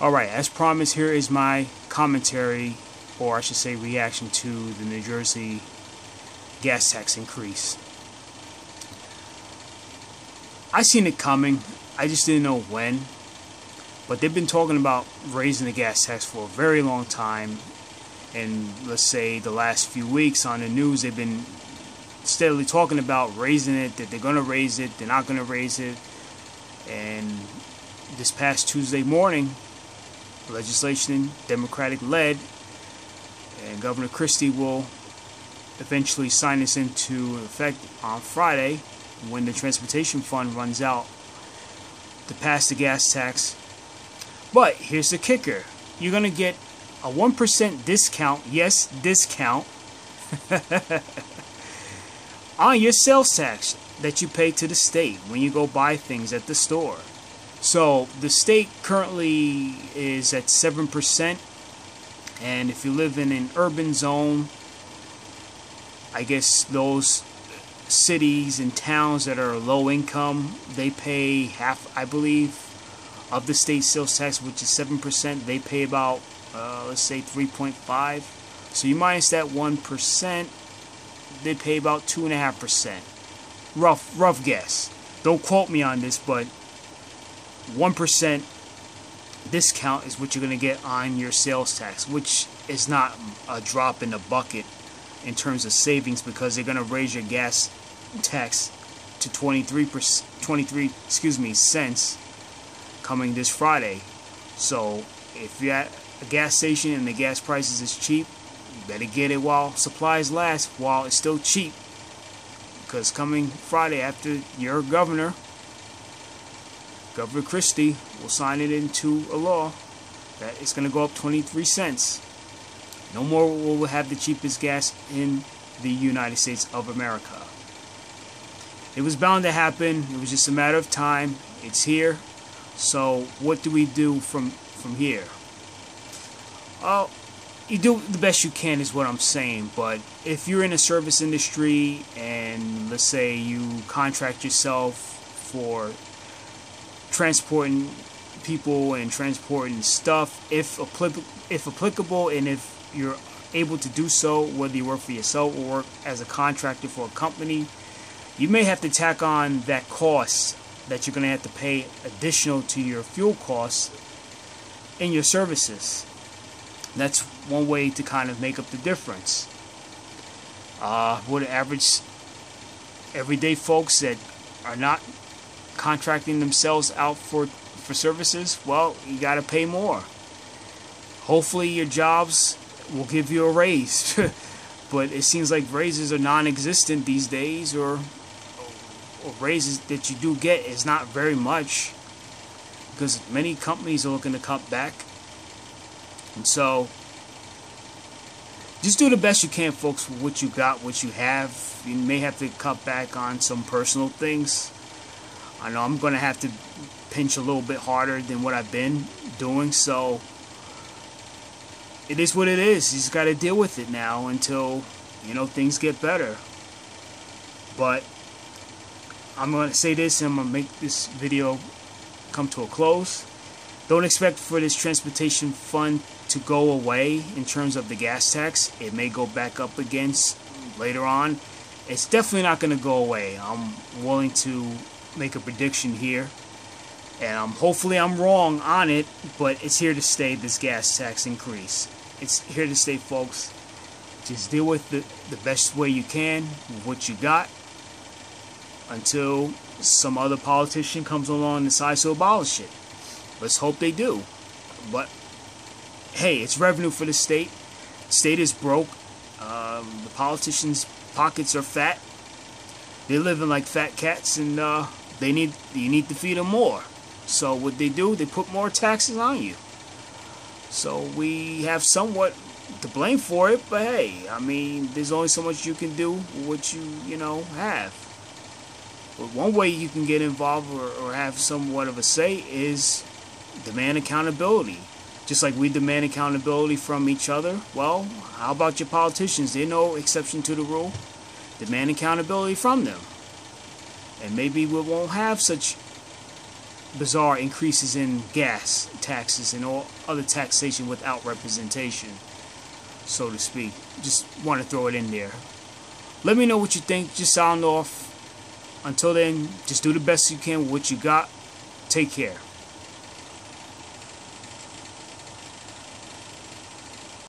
Alright, as promised, here is my commentary, or I should say reaction to the New Jersey gas tax increase. I seen it coming, I just didn't know when. But they've been talking about raising the gas tax for a very long time. And let's say the last few weeks on the news, they've been steadily talking about raising it, that they're going to raise it, they're not going to raise it. And this past Tuesday morning, legislation, Democratic led, and Governor Christie will eventually sign this into effect on Friday when the transportation fund runs out to pass the gas tax. But here's the kicker: you're gonna get a 1% discount, yes, discount, on your sales tax that you pay to the state when you go buy things at the store. So the state currently is at 7%, and if you live in an urban zone, I guess those cities and towns that are low income, they pay half, I believe, of the state sales tax, which is 7%. They pay about, let's say 3.5. So you minus that 1%, they pay about 2.5%. Rough guess. Don't quote me on this, but 1% discount is what you're going to get on your sales tax, which is not a drop in the bucket in terms of savings, because they're going to raise your gas tax to 23 cents coming this Friday. So if you're at a gas station and the gas prices is cheap, you better get it while supplies last, while it's still cheap, because coming Friday, after your Governor Christie will sign it into a law that it's going to go up 23 cents. No more will we have the cheapest gas in the United States of America. It was bound to happen. It was just a matter of time. It's here. So what do we do from here? Oh, you do the best you can is what I'm saying. But if you're in a service industry and let's say you contract yourself for transporting people and transporting stuff, if applicable, and if you're able to do so, whether you work for yourself or work as a contractor for a company, you may have to tack on that cost that you're going to have to pay additional to your fuel costs in your services. That's one way to kind of make up the difference. What average everyday folks that are not contracting themselves out for services, well, you got to pay more. Hopefully your jobs will give you a raise. But it seems like raises are non-existent these days, or raises that you do get is not very much, because many companies are looking to cut back. And so just do the best you can, folks, with what you got, what you have. You may have to cut back on some personal things. I know I'm going to have to pinch a little bit harder than what I've been doing, so it is what it is. You just got to deal with it now until, things get better. But I'm going to say this, and I'm going to make this video come to a close. Don't expect for this transportation fund to go away in terms of the gas tax. It may go back up again later on. It's definitely not going to go away. I'm willing to make a prediction here, and hopefully I'm wrong on it, but it's here to stay, this gas tax increase. It's here to stay, folks. Just deal with the best way you can with what you got until some other politician comes along and decides to abolish it. Let's hope they do. But hey, it's revenue for the state. The state is broke. The politicians' pockets are fat. They're living like fat cats, and you need to feed them more. So what they do, they put more taxes on you. So we have somewhat to blame for it, but hey, I mean, there's only so much you can do with what you have. But one way you can get involved or have somewhat of a say is demand accountability. Just like we demand accountability from each other, well, how about your politicians? They're no exception to the rule. Demand accountability from them. And maybe we won't have such bizarre increases in gas taxes and all other taxation without representation, so to speak. Just want to throw it in there. Let me know what you think. Just sound off. Until then, just do the best you can with what you got. Take care.